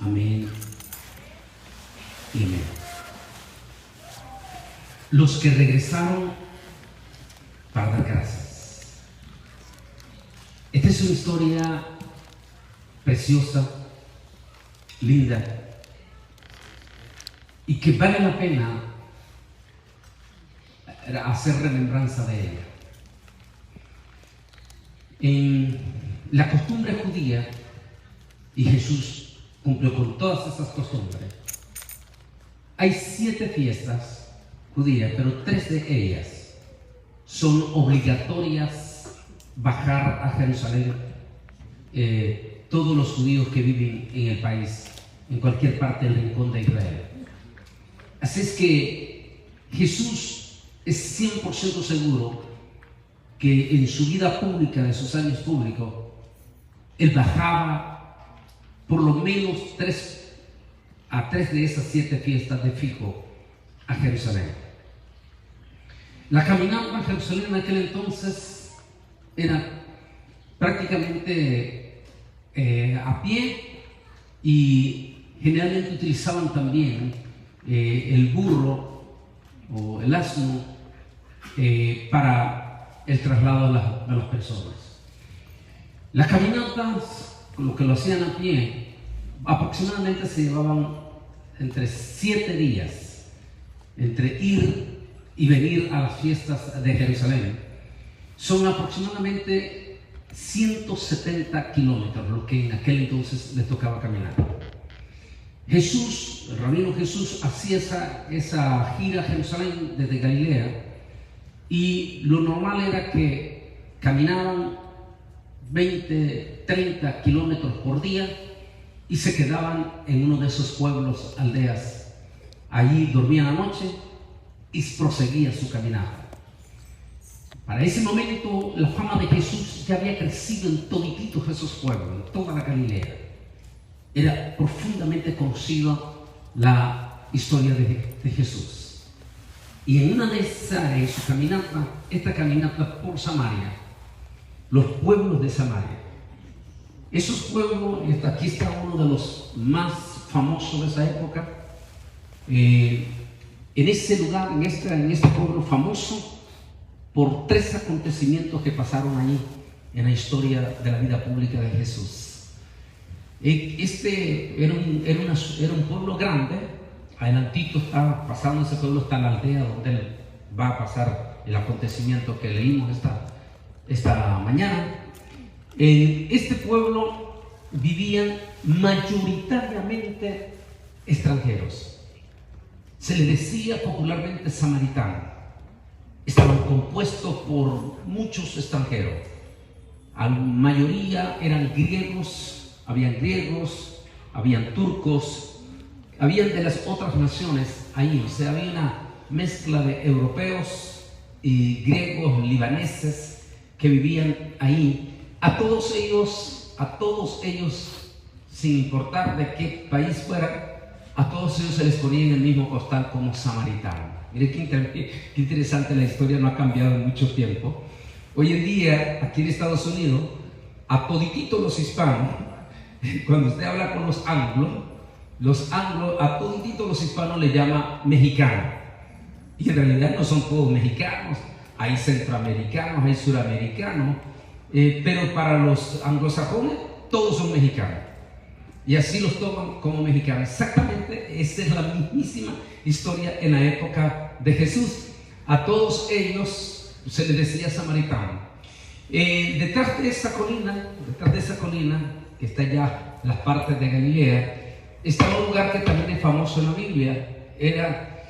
Amén y amén. Los que regresaron para dar gracias. Esta es una historia preciosa, linda, y que vale la pena hacer remembranza de ella. En la costumbre judía, y Jesús cumplió con todas esas costumbres, hay 7 fiestas judías, pero 3 de ellas son obligatorias bajar a Jerusalén. Todos los judíos que viven en el país, en cualquier parte del rincón de Israel. Así es que Jesús es 100% seguro que en su vida pública, en sus años públicos, él bajaba por lo menos 3 de esas 7 fiestas de fijo a Jerusalén. La caminata a Jerusalén en aquel entonces era prácticamente a pie, y generalmente utilizaban también el burro o el asno para el traslado de las personas. Las caminatas, lo que lo hacían a pie, aproximadamente se llevaban entre 7 días, entre ir y venir a las fiestas de Jerusalén. Son aproximadamente 170 kilómetros, lo que en aquel entonces le tocaba caminar. Jesús, el rabino Jesús, hacía esa gira a Jerusalén desde Galilea, y lo normal era que caminaban 20, 30 kilómetros por día y se quedaban en uno de esos pueblos, aldeas. Allí dormían la noche y proseguía su caminata. Para ese momento la fama de Jesús ya había crecido en todititos esos pueblos, en toda la Galilea. Era profundamente conocida la historia de Jesús. Y en una de esas, en su caminata, esta caminata por Samaria, los pueblos de Samaria, esos pueblos, y aquí está uno de los más famosos de esa época, en ese lugar, en este pueblo famoso, por 3 acontecimientos que pasaron allí en la historia de la vida pública de Jesús. Este era un pueblo grande. Adelantito está pasando ese pueblo, está la aldea donde él va a pasar el acontecimiento que leímos esta mañana. En este pueblo vivían mayoritariamente extranjeros. Se le decía popularmente samaritano. Estaban compuestos por muchos extranjeros. La mayoría eran griegos, habían turcos, habían de las otras naciones ahí. O sea, había una mezcla de europeos y griegos, libaneses que vivían ahí. A todos ellos, sin importar de qué país fueran, a todos ellos se les ponía en el mismo costal como samaritano. Mire qué interesante, la historia no ha cambiado en mucho tiempo. Hoy en día, aquí en Estados Unidos, a todititos los hispanos, cuando usted habla con los anglos, a todititos los hispanos le llama mexicano. Y en realidad no son todos mexicanos, hay centroamericanos, hay suramericanos, pero para los anglosajones todos son mexicanos. Y así los toman como mexicanos. Exactamente, esa es la mismísima historia en la época de Jesús. A todos ellos se les decía samaritano. Detrás de esa colina, que está ya en las partes de Galilea, está un lugar que también es famoso en la Biblia. Era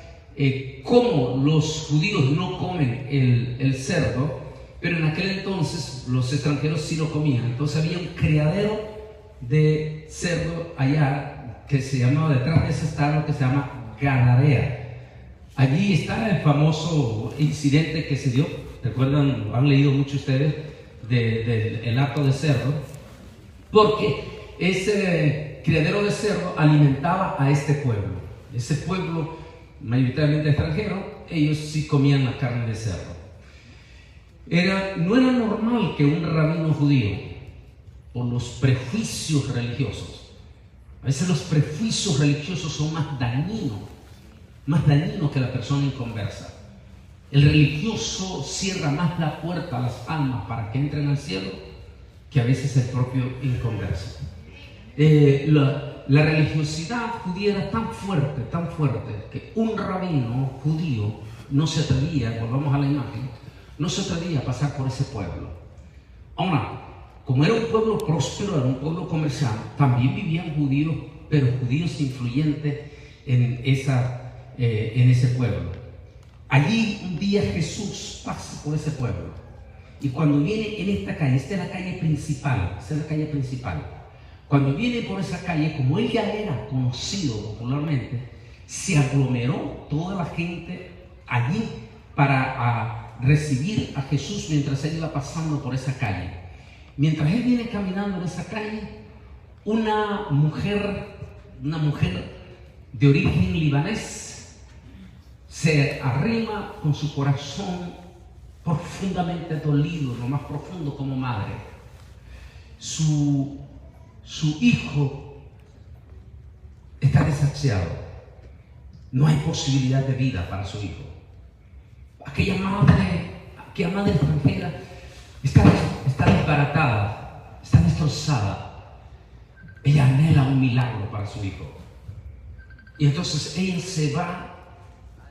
cómo los judíos no comen el cerdo, pero en aquel entonces los extranjeros sí lo comían. Entonces había un criadero de cerdo allá que se llamaba, detrás de ese estado que se llama Gadarea. Allí está el famoso incidente que se dio. ¿Recuerdan? Han leído mucho ustedes del hato de cerdo, porque ese criadero de cerdo alimentaba a este pueblo. Ese pueblo mayoritariamente extranjero, ellos sí comían la carne de cerdo. No era normal que un rabino judío, por los prejuicios religiosos, A veces los prejuicios religiosos son más dañinos que la persona inconversa. El religioso cierra más la puerta a las almas para que entren al cielo que a veces el propio inconverso. La religiosidad judía era tan fuerte, que un rabino judío no se atrevía, volvamos a la imagen, no se atrevía a pasar por ese pueblo. Ahora, como era un pueblo próspero, era un pueblo comercial, también vivían judíos, pero judíos influyentes en ese pueblo. Allí un día Jesús pasa por ese pueblo, y cuando viene en esta calle, esta es la calle principal, cuando viene por esa calle, como él ya era conocido popularmente, se aglomeró toda la gente allí para recibir a Jesús mientras él iba pasando por esa calle. Mientras él viene caminando en esa calle, una mujer de origen libanés se arrima con su corazón profundamente dolido, lo más profundo como madre. Su hijo está desahuciado, no hay posibilidad de vida para su hijo. Aquella madre extranjera está desbaratada, está destrozada. Ella anhela un milagro para su hijo. Y entonces ella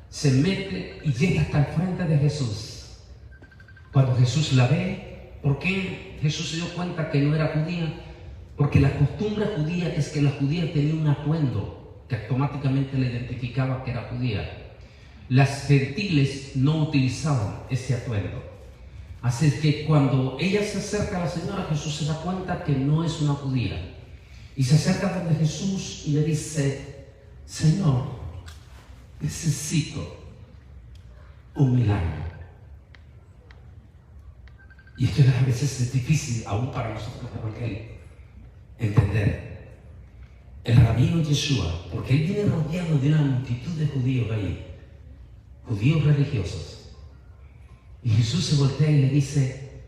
se mete y llega hasta el frente de Jesús. Cuando Jesús la ve, ¿por qué Jesús se dio cuenta que no era judía? Porque la costumbre judía es que la judía tenía un atuendo que automáticamente le identificaba que era judía. Las gentiles no utilizaban ese atuendo. Así es que cuando ella se acerca a la señora, Jesús se da cuenta que no es una judía. Y se acerca donde Jesús y le dice: Señor, necesito un milagro. Y esto a veces es difícil aún para nosotros entender. El rabino Yeshua, porque él viene rodeado de una multitud de judíos ahí, judíos religiosos. Y Jesús se voltea y le dice: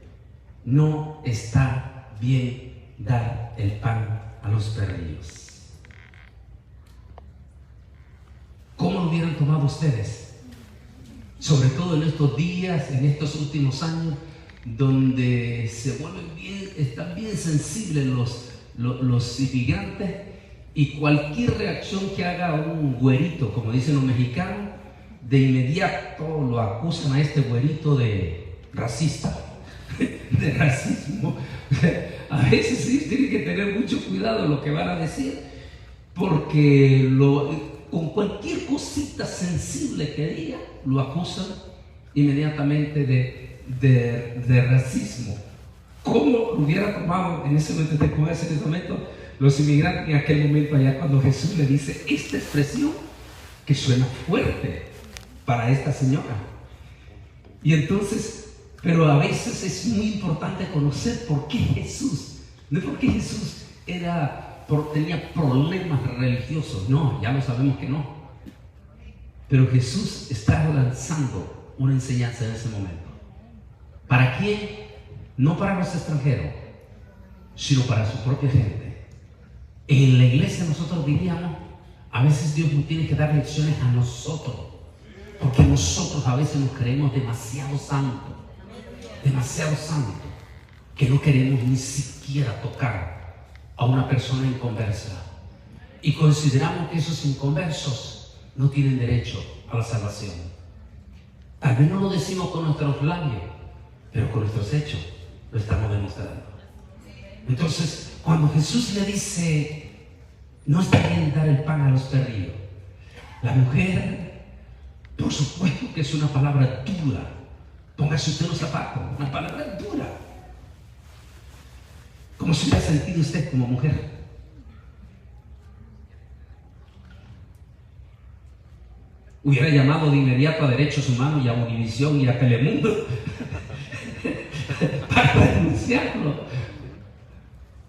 no está bien dar el pan a los perrillos. ¿Cómo lo hubieran tomado ustedes? Sobre todo en estos días, en estos últimos años, donde están bien sensibles los inmigrantes, y cualquier reacción que haga un güerito, como dicen los mexicanos, de inmediato lo acusan a este güerito de racista, de racismo. A veces sí tienen que tener mucho cuidado en lo que van a decir, porque con cualquier cosita sensible que diga, lo acusan inmediatamente de racismo. ¿Cómo lo hubiera tomado en ese momento los inmigrantes en aquel momento allá, cuando Jesús le dice esta expresión que suena fuerte para esta señora? Y entonces, pero a veces es muy importante conocer por qué Jesús, no porque Jesús tenía problemas religiosos, no, ya lo sabemos que no. Pero Jesús está lanzando una enseñanza en ese momento. ¿Para quién? No para los extranjeros, sino para su propia gente. En la iglesia nosotros diríamos, a veces Dios nos tiene que dar lecciones a nosotros, porque nosotros a veces nos creemos demasiado santos, que no queremos ni siquiera tocar a una persona inconversa, y consideramos que esos inconversos no tienen derecho a la salvación. Tal vez no lo decimos con nuestros labios, pero con nuestros hechos lo estamos demostrando. Entonces, cuando Jesús le dice, no está bien dar el pan a los perrillos, la mujer, por supuesto que es una palabra dura. Póngase usted los zapatos, una palabra dura. ¿Cómo se hubiera sentido usted como mujer? Hubiera llamado de inmediato a Derechos Humanos y a Univisión y a Telemundo para denunciarlo.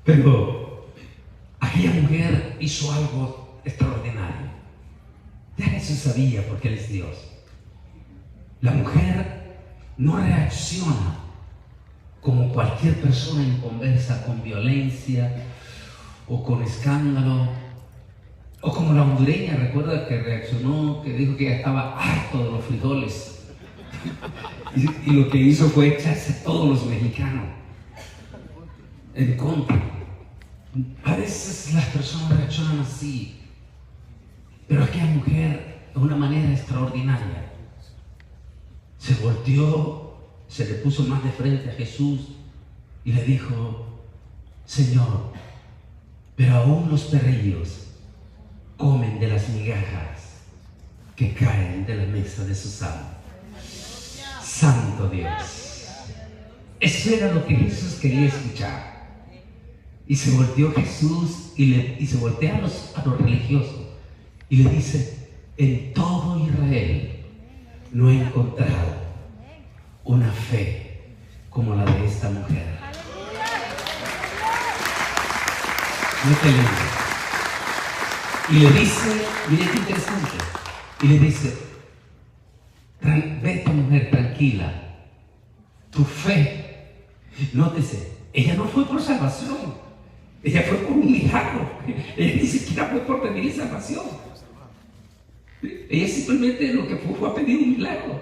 Pero aquella mujer hizo algo extraordinario. Ya Jesús sabía porque Él es Dios. La mujer no reacciona como cualquier persona inconversa, con violencia o con escándalo. O como la hondureña, recuerda que reaccionó, que dijo que ya estaba harto de los frijoles. Y lo que hizo fue echarse a todos los mexicanos en contra. A veces las personas reaccionan así, pero aquella mujer, de una manera extraordinaria, se volteó, se le puso más de frente a Jesús y le dijo: Señor, pero aún los perrillos comen de las migajas que caen de la mesa de sus amos. Santo Dios. Eso era lo que Jesús quería escuchar. Y se volteó Jesús y se voltea a los religiosos y le dice: en todo Israel no he encontrado una fe como la de esta mujer. No te lindo. Y le dice, mire qué interesante, y le dice: vete, mujer, tranquila, tu fe. Nótese, ella no fue por salvación, ella fue por un milagro. Ella ni siquiera fue por pedir salvación. Ella simplemente lo que fue a pedir un milagro.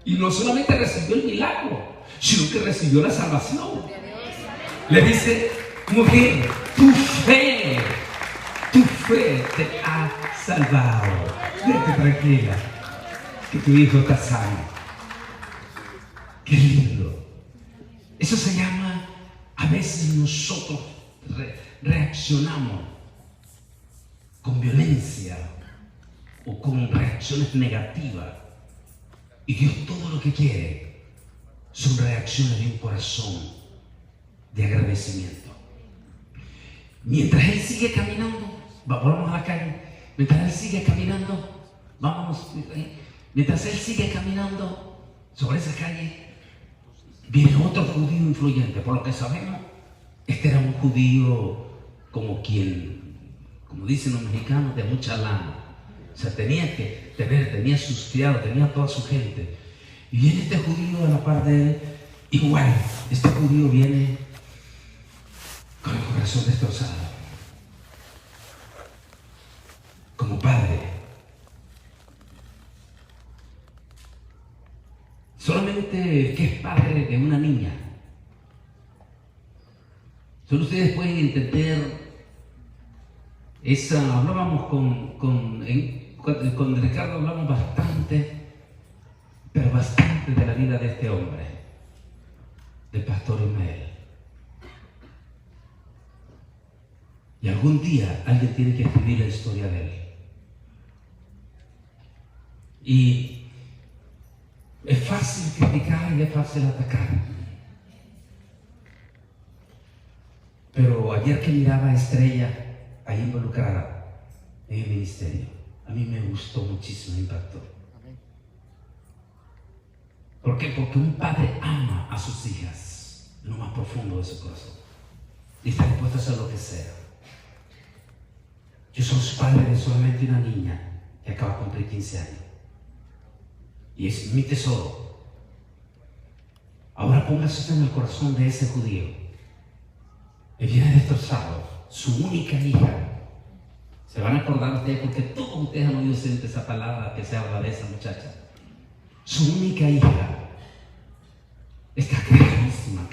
Y no solamente recibió el milagro, sino que recibió la salvación. Le dice: mujer, tu fe te ha salvado. Vete tranquila, que tu hijo está sano. Qué lindo. Eso se llama, a veces nosotros reaccionamos con violencia o con reacciones negativas. Y Dios todo lo que quiere son reacciones de un corazón de agradecimiento. Mientras Él sigue caminando, vamos a la calle. Mientras Él sigue caminando, mientras Él sigue caminando sobre esa calle, viene otro judío influyente. Por lo que sabemos, este era un judío como dicen los mexicanos, de mucha lana. O sea, tenía sus criados, tenía toda su gente. Y viene este judío a la par de él. Igual, este judío viene con el corazón destrozado. Como padre. Solamente el que es padre de una niña. Solo ustedes pueden entender esa. Hablábamos con Ricardo, hablamos bastante, pero bastante de la vida de este hombre, del pastor Ismael. Y algún día alguien tiene que escribir la historia de él. Y es fácil criticar y es fácil atacar. Pero ayer que miraba a Estrella ahí involucrada en el ministerio, a mí me gustó muchísimo, me impactó. ¿Por qué? Porque un padre ama a sus hijas en lo más profundo de su corazón y está dispuesto a hacer lo que sea. Yo soy padre de solamente una niña que acaba de cumplir 15 años y es mi tesoro. Ahora póngase en el corazón de ese judío. Él viene destrozado, su única hija. Se van a acordar ustedes, porque todos ustedes han oído siempre esa palabra que se habla de esa muchacha. Su única hija está gravísima,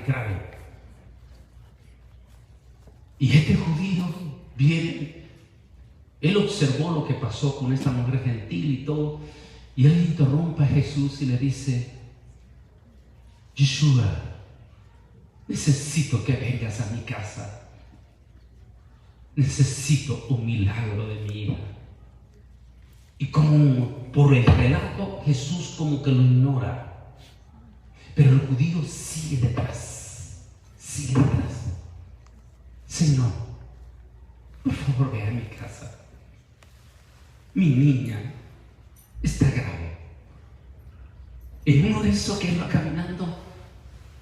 grave. Y este judío viene, él observó lo que pasó con esta mujer gentil y todo, y él interrumpe a Jesús y le dice: Yeshua, necesito que vengas a mi casa. Necesito un milagro de mi hija. Y como por el relato, Jesús como que lo ignora. Pero el judío sigue detrás. Señor, por favor, ve a mi casa. Mi niña está grave. En uno de esos que él va caminando,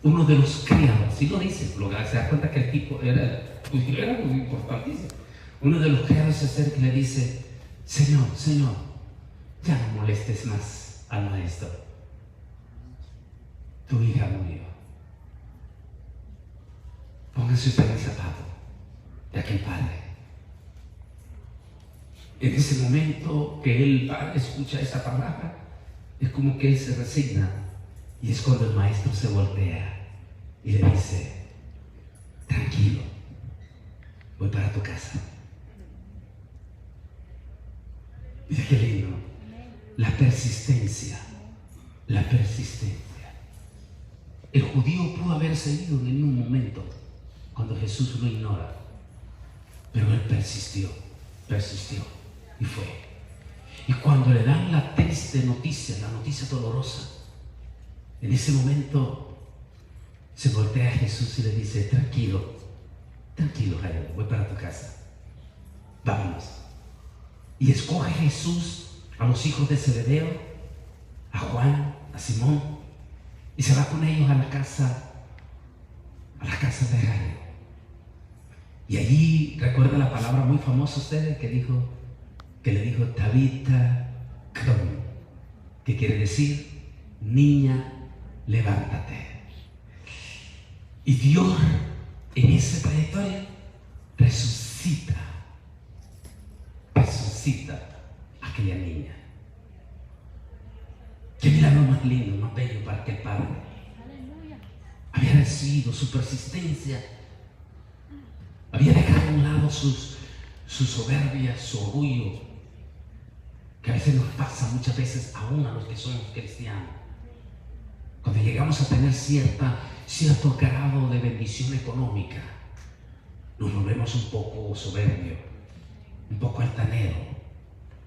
uno de los criados, sí lo dice, se da cuenta que el tipo era muy importantísimo. Uno de los criados se acerca y le dice: Señor, ya no molestes más al maestro. Tu hija murió. Póngase usted en el zapato de aquel padre. En ese momento que él escucha esa palabra, es como que él se resigna. Y es cuando el maestro se voltea y le dice: tranquilo, voy para tu casa. Mira qué lindo. La persistencia. La persistencia. El judío pudo haberse ido en un momento cuando Jesús lo ignora, pero él persistió y fue. Y cuando le dan la triste noticia, la noticia dolorosa, en ese momento se voltea a Jesús y le dice: tranquilo, Jairo, voy para tu casa, vámonos. Y escoge Jesús a los hijos de Zebedeo, a Juan, a Simón, y se va con ellos a la casa de Jairo. Y allí recuerda la palabra muy famosa ustedes que le dijo Tabita Cum, que quiere decir: niña, levántate. Y Dios en esa trayectoria resucita a aquella niña. Qué milagro más lindo, más bello para aquel padre. Había recibido su persistencia, había dejado a un lado su soberbia, su orgullo, que a veces nos pasa muchas veces aún a los que somos cristianos. Cuando llegamos a tener cierto grado de bendición económica, nos volvemos un poco soberbios, un poco altaneros.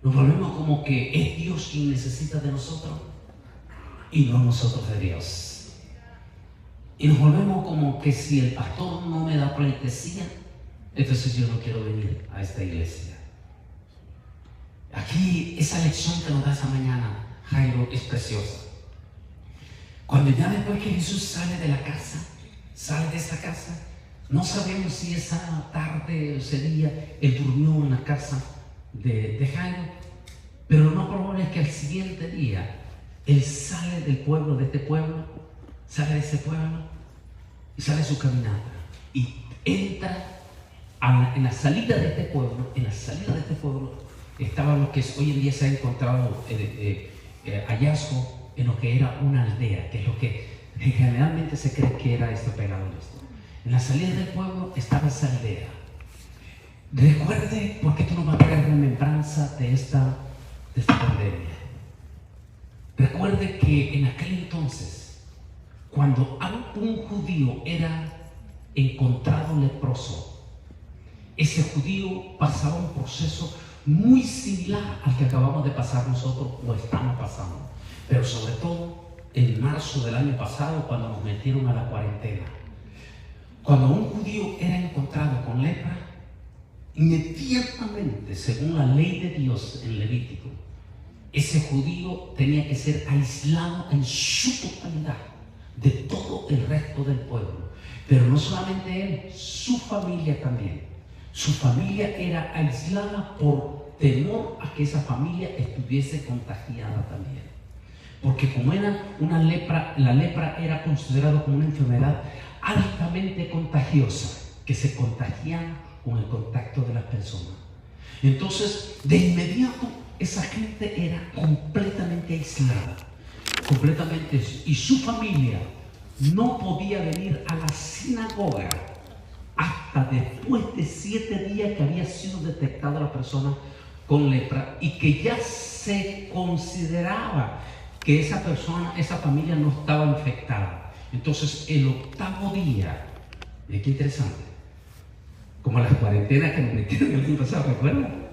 Nos volvemos como que es Dios quien necesita de nosotros y no nosotros de Dios. Y nos volvemos como que si el pastor no me da pleitesía, entonces yo no quiero venir a esta iglesia. Aquí esa lección que nos da esa mañana Jairo es preciosa. Cuando ya después que Jesús sale de esa casa, no sabemos si esa tarde o ese día él durmió en la casa de Jairo, pero lo más probable es que al siguiente día él sale del pueblo, sale de ese pueblo y sale a su caminata y entra en la salida de este pueblo, estaba lo que hoy en día se ha encontrado hallazgo en lo que era una aldea, que es lo que generalmente se cree que era esto pegado en esto. En la salida del pueblo estaba esa aldea. Recuerde, porque esto nos va a traer remembranza de esta pandemia. Recuerde que en aquel entonces, cuando un judío era encontrado leproso, ese judío pasaba un proceso muy similar al que acabamos de pasar nosotros o estamos pasando. Pero sobre todo en marzo del año pasado, cuando nos metieron a la cuarentena. Cuando un judío era encontrado con lepra, inmediatamente, según la ley de Dios en Levítico, ese judío tenía que ser aislado en su totalidad de todo el resto del pueblo. Pero no solamente él, su familia también. Su familia era aislada por temor a que esa familia estuviese contagiada también. Porque como era una lepra, la lepra era considerada como una enfermedad altamente contagiosa, que se contagiaba con el contacto de las personas. Entonces, de inmediato, esa gente era completamente aislada, y su familia no podía venir a la sinagoga hasta después de 7 días que había sido detectada la persona con lepra y que ya se consideraba que esa familia no estaba infectada. Entonces, el 8º día, mira qué interesante, como las cuarentenas que nos metieron el año pasado, ¿recuerdan?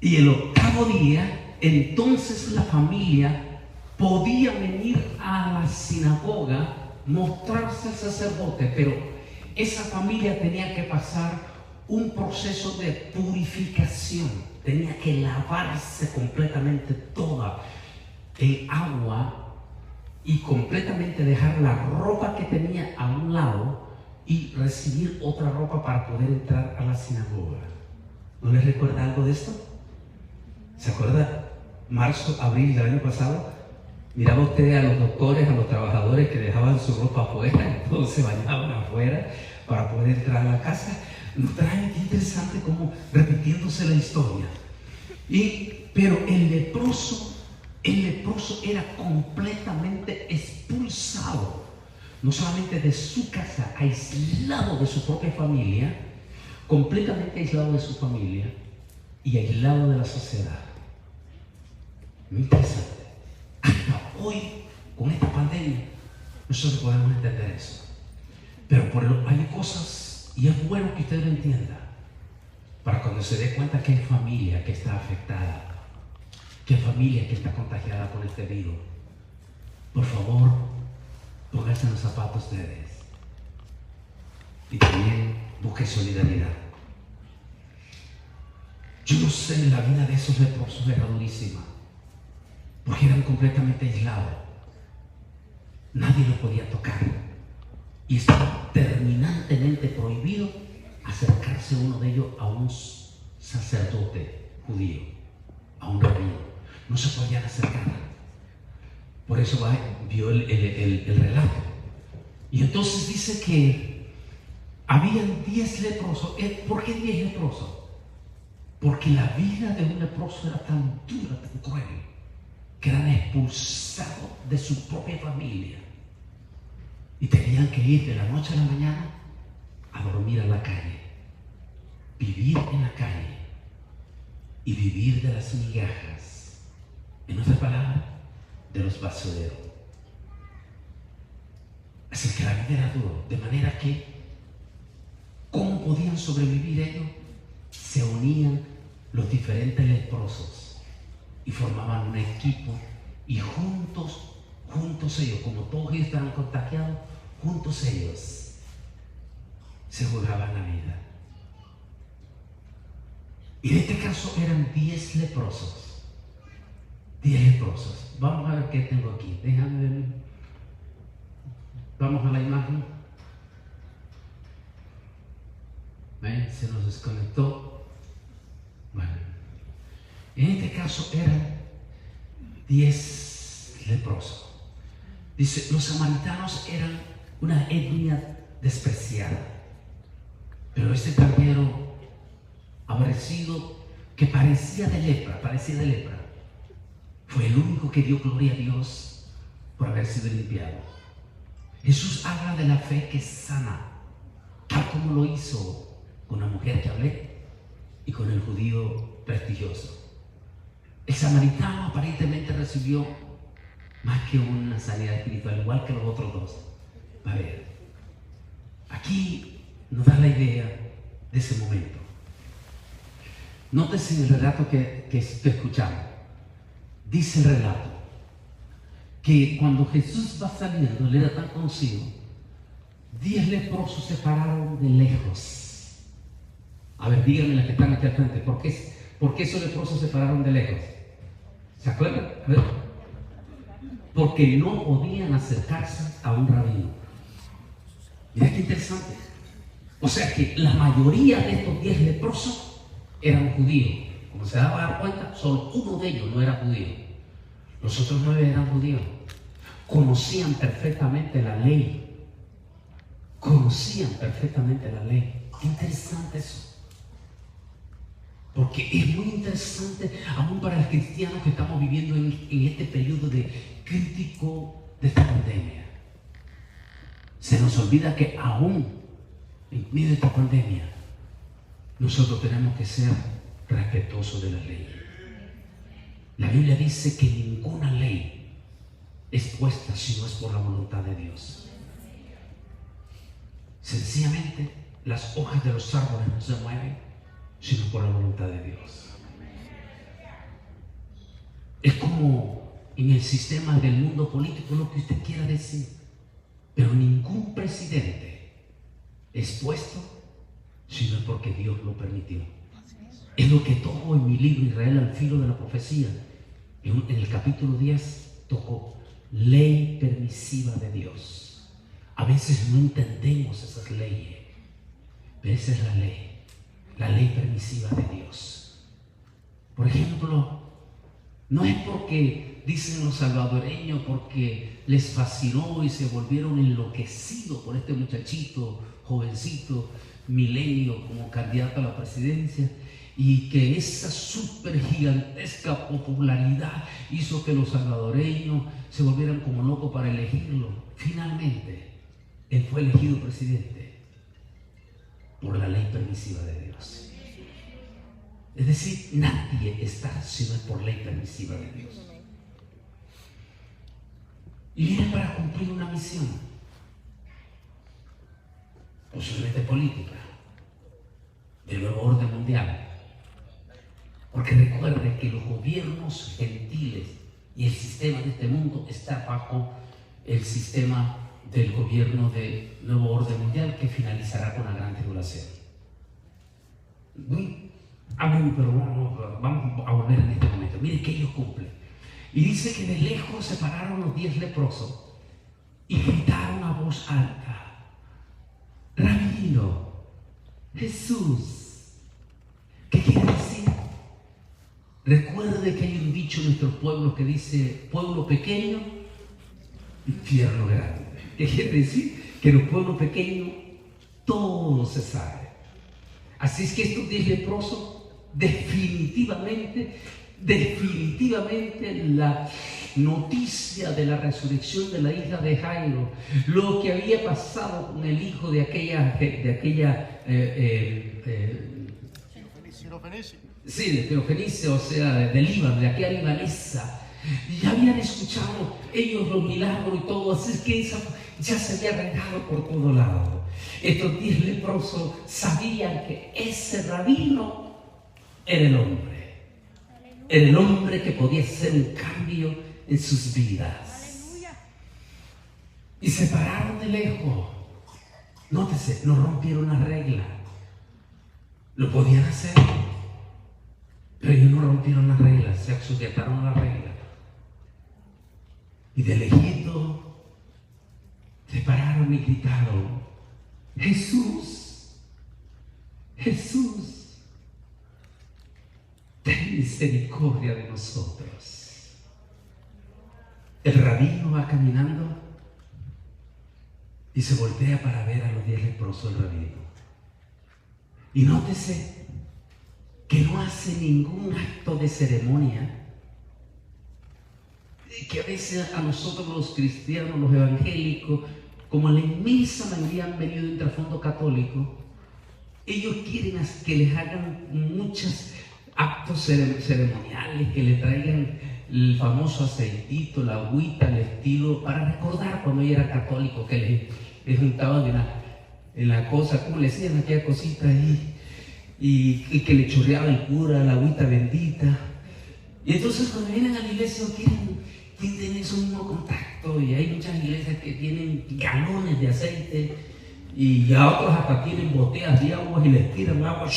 Y el 8º día, entonces la familia podía venir a la sinagoga, mostrarse al sacerdote, pero esa familia tenía que pasar un proceso de purificación, tenía que lavarse completamente toda en agua y completamente dejar la ropa que tenía a un lado y recibir otra ropa para poder entrar a la sinagoga. ¿No les recuerda algo de esto? ¿Se acuerda? Marzo, abril del año pasado, miraba usted a los doctores, a los trabajadores que dejaban su ropa afuera, todos se bañaban afuera para poder entrar a la casa. Nos trae, qué interesante, como repitiéndose la historia. Pero el leproso era completamente expulsado, no solamente de su casa, aislado de su propia familia, completamente aislado de su familia y aislado de la sociedad. Muy interesante. Hasta hoy, con esta pandemia, nosotros podemos entender eso. Pero hay cosas, y es bueno que usted lo entienda, para cuando se dé cuenta que hay familia que está afectada, que hay familia que está contagiada con este virus. Por favor, pónganse en los zapatos de ustedes. Y también busque solidaridad. Yo no sé, la vida de esos leprosos era durísima, porque eran completamente aislados. Nadie los podía tocar. Y estaba terminantemente prohibido acercarse uno de ellos a un sacerdote judío, a un rabino. No se podían acercar. Por eso vio el relato. Y entonces dice que habían 10 leprosos. ¿Por qué 10 leprosos? Porque la vida de un leproso era tan dura, tan cruel, que eran expulsados de su propia familia. Y tenían que ir de la noche a la mañana a dormir a la calle, vivir en la calle y vivir de las migajas. En otras palabras, de los basureros. Así que la vida era dura, de manera que, ¿cómo podían sobrevivir ellos? Se unían los diferentes leprosos y formaban un equipo, y juntos ellos, como todos ellos estaban contagiados, juntos ellos se jugaban la vida. Y en este caso eran 10 leprosos. 10 leprosos. Vamos a ver qué tengo aquí. Déjame ver. Vamos a la imagen. ¿Ven? Se nos desconectó. Bueno. En este caso eran 10 leprosos. Dice, los samaritanos eran una etnia despreciada. Pero este extranjero aborrecido, que parecía de lepra, fue el único que dio gloria a Dios por haber sido limpiado. Jesús habla de la fe que sana, tal como lo hizo con la mujer que hablé y con el judío prestigioso. El samaritano aparentemente recibió más que una sanidad espiritual, igual que los otros dos. A ver, aquí nos da la idea de ese momento. Nótese en el relato que escuchamos. Dice el relato que cuando Jesús va saliendo, él era tan conocido, 10 leprosos se pararon de lejos. A ver, díganme las que están aquí al frente, ¿por qué esos leprosos se pararon de lejos? ¿Se acuerdan? A ver. Porque no podían acercarse a un rabino. Mira qué interesante. O sea que la mayoría de estos 10 leprosos eran judíos. Como se daba a dar cuenta, solo uno de ellos no era judío. Los otros 9 eran judíos. Conocían perfectamente la ley. Qué interesante eso. Porque es muy interesante, aún para los cristianos que estamos viviendo en este periodo de crítico de esta pandemia. Se nos olvida que aún en medio de esta pandemia, nosotros tenemos que ser respetuosos de la ley. La Biblia dice que ninguna ley es puesta si no es por la voluntad de Dios. Sencillamente, las hojas de los árboles no se mueven sino por la voluntad de Dios. Es como en el sistema del mundo político, lo que usted quiera decir, pero ningún presidente es puesto sino porque Dios lo permitió. Es lo que tocó en mi libro Israel al filo de la profecía. En el capítulo 10 tocó ley permisiva de Dios. A veces no entendemos esas leyes, pero esa es la ley permisiva de Dios. Por ejemplo, no es porque, dicen los salvadoreños, porque les fascinó y se volvieron enloquecidos por este muchachito, jovencito, milenio, como candidato a la presidencia, y que esa súper gigantesca popularidad hizo que los salvadoreños se volvieran como locos para elegirlo. Finalmente, él fue elegido presidente por la ley permisiva de Dios. Es decir, nadie está sino por ley permisiva de Dios. Y viene para cumplir una misión, posiblemente política, del nuevo orden mundial. Porque recuerde que los gobiernos gentiles y el sistema de este mundo está bajo el sistema del gobierno del nuevo orden mundial, que finalizará con la gran tribulación. Pero vamos a volver en este momento. Mire que ellos cumplen. Y dice que de lejos se pararon los 10 leprosos y gritaron a voz alta: Rabino, Jesús. ¿Qué quiere decir? Recuerde que hay un dicho en nuestro pueblo que dice: pueblo pequeño, infierno grande. ¿Qué quiere decir? Que en los pueblos pequeños todo se sabe. Así es que estos 10 leprosos definitivamente la noticia de la resurrección de la hija de Jairo, lo que había pasado con el hijo de aquella de Teofenice, o sea, de Líbano, de aquella libanesa. Ya habían escuchado ellos los milagros y todo, así es que esa ya se había regado por todo lado. Estos 10 leprosos sabían que ese rabino era el hombre que podía hacer un cambio en sus vidas. Y se pararon de lejos. Nótese, no rompieron la regla. Lo podían hacer, pero ellos no rompieron las reglas, se sujetaron a la regla. Y de lejito se pararon y gritaron: Jesús, Jesús, ten misericordia de nosotros. El rabino va caminando y se voltea para ver a los 10 leprosos del rabino. Y nótese que no hace ningún acto de ceremonia, que a veces a nosotros los cristianos, los evangélicos, como la inmensa mayoría han venido de un trasfondo católico, ellos quieren que les hagan muchos actos ceremoniales, que le traigan el famoso aceitito, la agüita, el estilo, para recordar cuando ella era católico, que le juntaban en la cosa, como le decían aquella cosita ahí, y que le chorreaba el cura, la agüita bendita. Y entonces cuando vienen a la iglesia quieren tener ese mismo contacto, y hay muchas iglesias que tienen galones de aceite, y a otros hasta tienen botellas de agua y les tiran agua,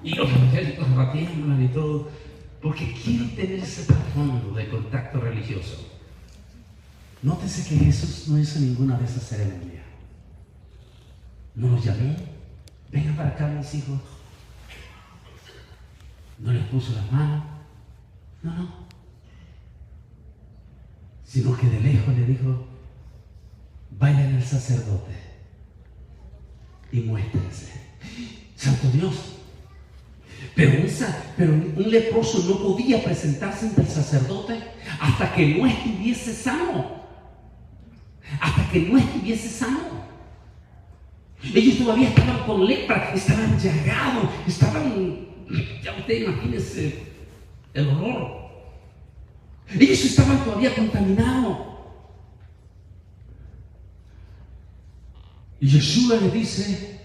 y los evangélicos batiéndolas y todo, porque quieren tener ese trasfondo de contacto religioso. Nótese que Jesús no hizo ninguna de esas ceremonias. No los llamó: vengan para acá, mis hijos. No les puso las manos. No. Sino que de lejos le dijo: vayan al sacerdote y muéstrense. Santo Dios. Pero un leproso no podía presentarse ante el sacerdote hasta que no estuviese sano. Ellos todavía estaban con lepra, estaban llagados, ya usted imagínese el horror. Ellos estaban todavía contaminados. Y Yeshua le dice: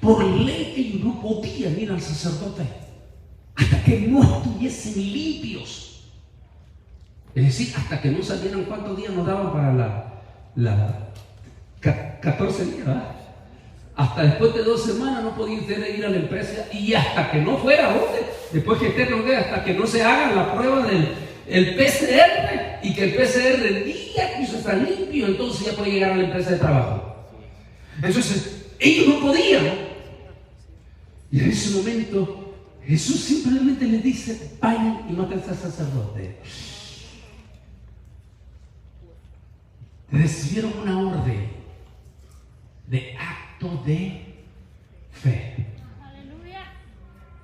por ley ellos no podían ir al sacerdote hasta que no estuviesen limpios. Es decir, hasta que no salieran. ¿Cuántos días nos daban para la 14 días, ¿verdad? Hasta después de 2 semanas no podía usted ir a la empresa, y hasta que no fuera usted, después que esté hasta que no se haga la prueba del PCR, y que el PCR diga que usted está limpio, entonces ya puede llegar a la empresa de trabajo. Entonces ellos no podían, y en ese momento Jesús simplemente les dice: vayan y mátense al sacerdote. Recibieron una orden de acto de fe.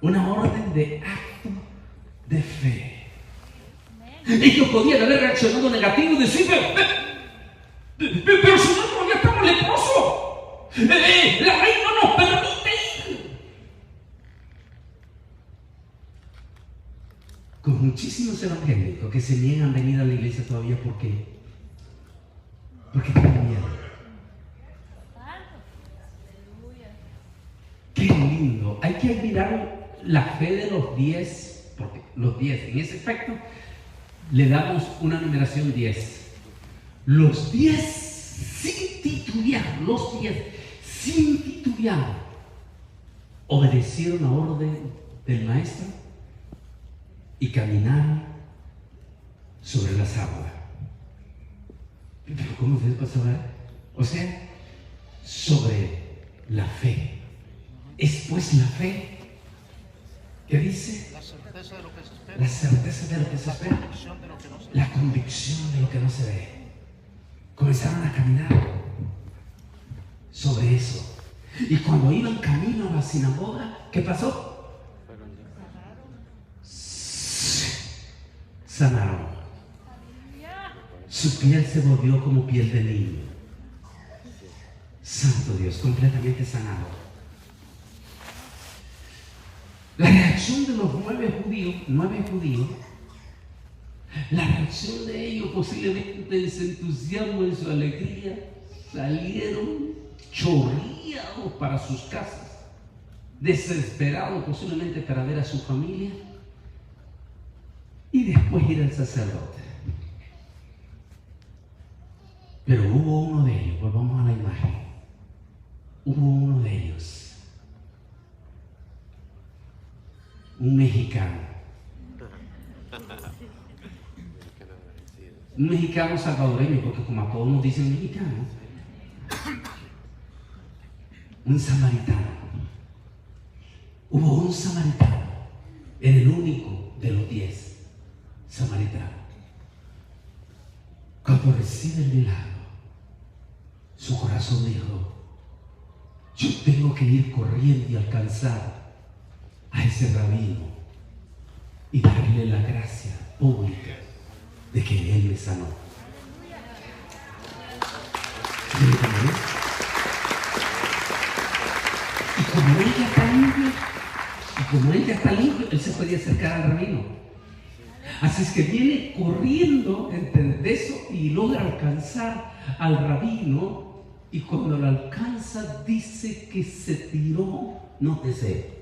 Una orden de acto de fe. Ellos podían haber reaccionado negativo y decir, pero si nosotros ya estamos leprosos, la ley no nos permite ir. Con muchísimos evangélicos que se niegan a venir a la iglesia todavía, ¿por qué? Porque tienen miedo. Qué lindo. Hay que admirar la fe de los 10, porque los 10, en ese aspecto, le damos una numeración 10. Los 10 sin titubear, obedecieron la orden del maestro y caminaron sobre las aguas. ¿Pero cómo se pasa a ver? O sea, sobre la fe. Es pues la fe, ¿qué dice? La certeza de lo que se espera. La certeza de lo que se espera. La convicción de lo que no se ve. Comenzaron a caminar sobre eso. Y cuando iban camino a la sinagoga, ¿qué pasó? Sanaron. Su piel se volvió como piel de niño. Santo Dios, completamente sanado. La reacción de los 9 judíos, la reacción de ellos posiblemente en su entusiasmo, en su alegría, salieron chorreados para sus casas, desesperados posiblemente para ver a su familia y después ir al sacerdote. Pero hubo uno de ellos, volvamos a la imagen, hubo uno de ellos, un mexicano salvadoreño, porque como a todos nos dicen mexicano, un samaritano. Hubo un samaritano, era el único de los 10 samaritanos. Cuando recibe el milagro, su corazón dijo: yo tengo que ir corriendo y alcanzar a ese rabino y darle la gracia pública de que él me sanó. Y como él ya está limpio, él se podía acercar al rabino. Así es que viene corriendo de eso y logra alcanzar al rabino, y cuando lo alcanza dice que se tiró, nótese,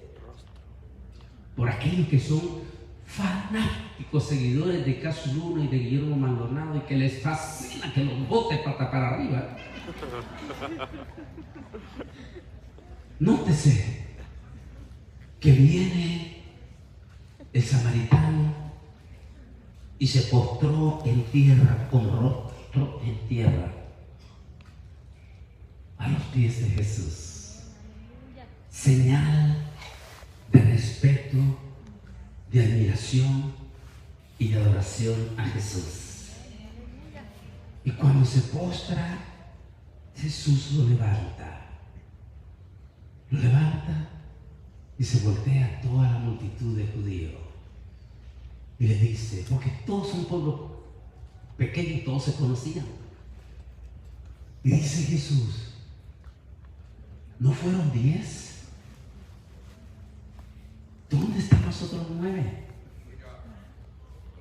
por aquellos que son fanáticos seguidores de Caso Luna y de Guillermo Maldonado y que les fascina que los bote pata para arriba. Nótese que viene el samaritano y se postró en tierra, con rostro en tierra, a los pies de Jesús. Señal de respeto, de admiración y de adoración a Jesús. Y cuando se postra, Jesús lo levanta y se voltea a toda la multitud de judíos y le dice, porque todos son pueblos pequeños, todos se conocían, y dice Jesús: ¿no fueron 10? ¿Dónde están los otros 9?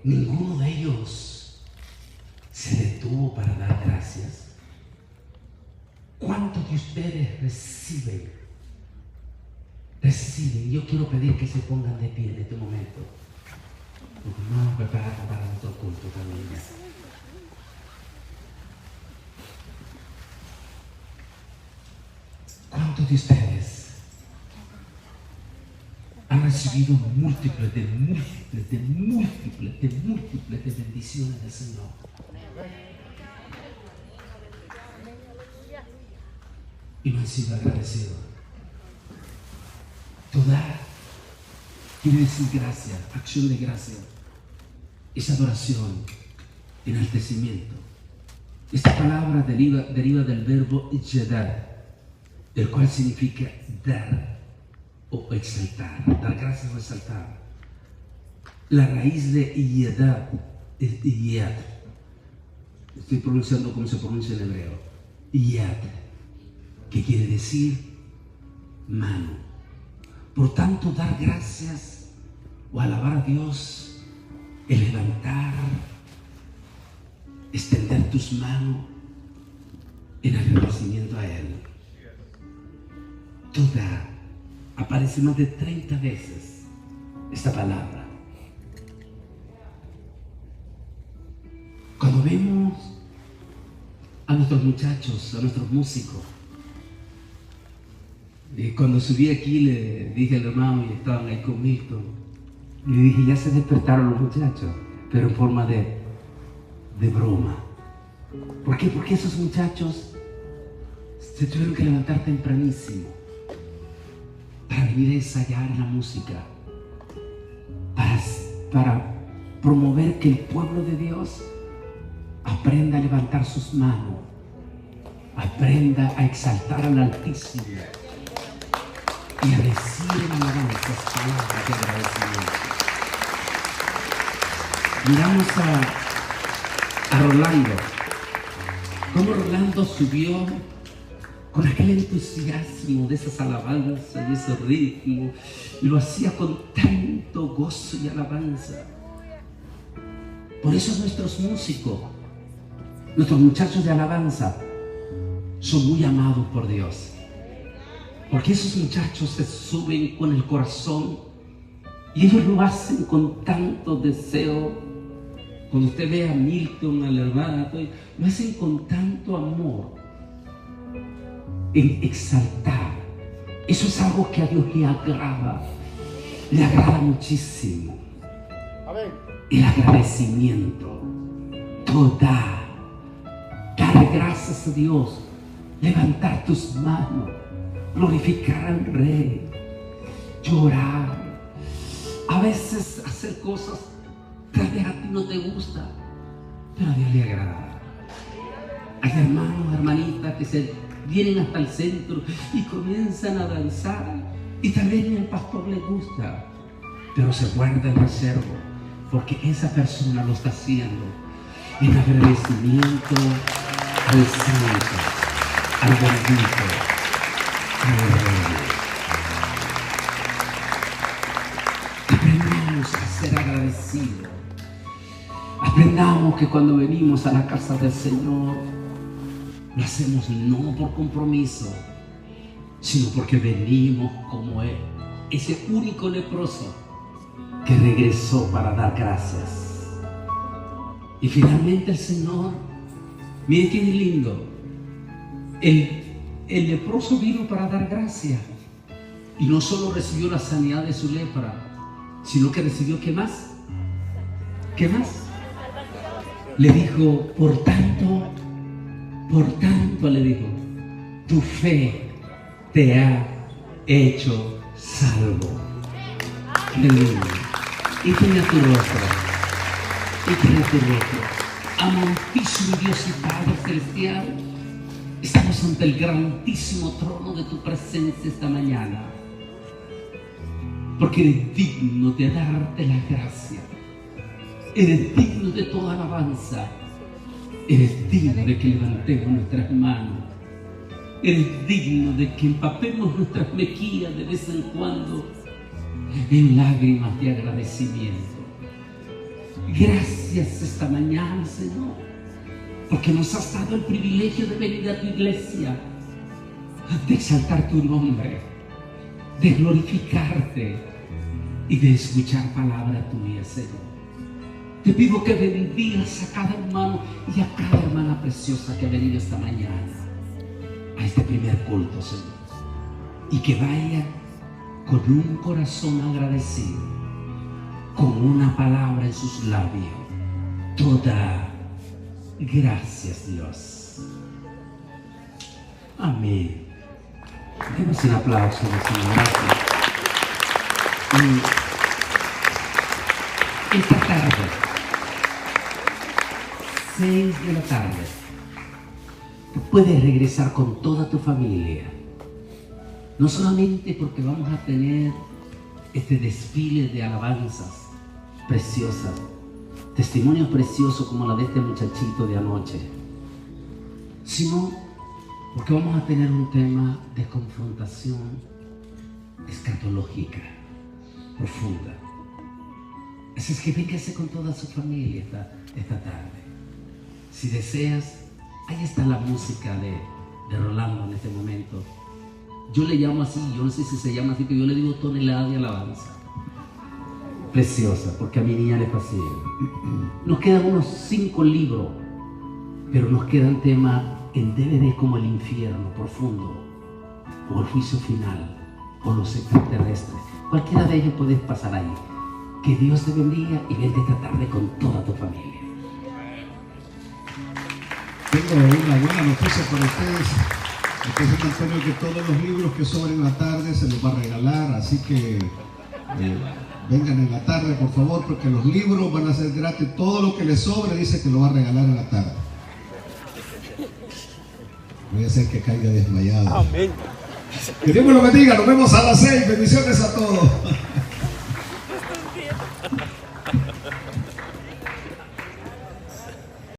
Ninguno de ellos se detuvo para dar gracias. ¿Cuántos de ustedes reciben? Yo quiero pedir que se pongan de pie en este momento, porque nos vamos a preparar para nuestro culto también. ¿Cuántos de ustedes han recibido múltiples de bendiciones del Señor? Y no han sido agradecidos. Dar quiere decir gracia, acción de gracia. Es adoración, enaltecimiento. Esta palabra deriva del verbo yedar, el cual significa dar, o exaltar. Dar gracias o exaltar. La raíz de yedad es yad. Estoy pronunciando como se pronuncia en hebreo. Yad, que quiere decir mano. Por tanto, dar gracias o alabar a Dios es levantar, extender tus manos en agradecimiento a Él. Toda, aparece más de 30 veces esta palabra. Cuando vemos a nuestros muchachos, a nuestros músicos, y cuando subí aquí le dije al hermano y estaban ahí conmigo, y le dije, ya se despertaron los muchachos, pero en forma de broma. ¿Por qué? Porque esos muchachos se tuvieron que levantar tempranísimo para venir a ensayar la música, para promover que el pueblo de Dios aprenda a levantar sus manos, aprenda a exaltar al Altísimo y a decir en alabanzas palabras de agradecimiento. Miramos a Rolando, cómo Rolando subió con aquel entusiasmo de esas alabanzas y ese ritmo, y lo hacía con tanto gozo y alabanza. Por eso nuestros músicos, nuestros muchachos de alabanza, son muy amados por Dios. Porque esos muchachos se suben con el corazón y ellos lo hacen con tanto deseo. Cuando usted ve a Milton, al hermano, lo hacen con tanto amor en exaltar. Eso es algo que a Dios le agrada muchísimo. El agradecimiento, dar gracias a Dios, levantar tus manos, glorificar al Rey, llorar, a veces hacer cosas que a ti no te gusta, pero a Dios le agrada. Hay hermanos, hermanitas que se vienen hasta el centro y comienzan a danzar y tal vez ni al pastor le gusta, pero se guarda el reservo porque esa persona lo está haciendo en agradecimiento al Santo, al bendito, al Rey. Aprendamos a ser agradecidos. Aprendamos que cuando venimos a la casa del Señor, lo hacemos no por compromiso, sino porque venimos como Él, ese único leproso que regresó para dar gracias. Y finalmente el Señor, miren qué lindo, el leproso vino para dar gracias y no solo recibió la sanidad de su lepra, sino que recibió ¿qué más? ¿Qué más? Le dijo, por tanto le dijo, tu fe te ha hecho salvo. Aleluya. Y tenga tu rostro. Amantísimo Dios y Padre Celestial, estamos ante el grandísimo trono de tu presencia esta mañana, porque eres digno de darte la gracia, eres digno de toda alabanza, eres digno de que levantemos nuestras manos, eres digno de que empapemos nuestras mejillas de vez en cuando en lágrimas de agradecimiento. Gracias esta mañana, Señor, porque nos has dado el privilegio de venir a tu iglesia, de exaltar tu nombre, de glorificarte y de escuchar palabra tuya, Señor. Te pido que bendigas a cada hermano y a cada hermana preciosa que ha venido esta mañana a este primer culto, Señor, y que vaya con un corazón agradecido, con una palabra en sus labios. Toda gracias, Dios. Amén. Demos un aplauso al Señor. Gracias. Y esta tarde, 6 de la tarde, tú puedes regresar con toda tu familia No solamente porque vamos a tener este desfile de alabanzas preciosas, testimonios preciosos como la de este muchachito de anoche, sino porque vamos a tener un tema de confrontación escatológica profunda. Así es que véngase con toda su familia esta tarde. Si deseas, ahí está la música de Rolando en este momento. Yo le llamo así, yo no sé si se llama así, pero yo le digo tonelada de alabanza. Preciosa, porque a mi niña le fascina. Nos quedan unos 5 libros, pero nos quedan temas en DVD como el infierno profundo, o el juicio final, o los extraterrestres. Cualquiera de ellos puedes pasar ahí. Que Dios te bendiga y vente esta tarde con toda tu familia. Tengo una buena noticia para ustedes. Entonces, Antonio, que todos los libros que sobren en la tarde se los va a regalar, así que vengan en la tarde, por favor, porque los libros van a ser gratis. Todo lo que les sobre dice que lo va a regalar en la tarde. Voy a hacer que caiga desmayado. Amén. Que Dios me lo bendiga. Nos vemos a las 6. Bendiciones a todos.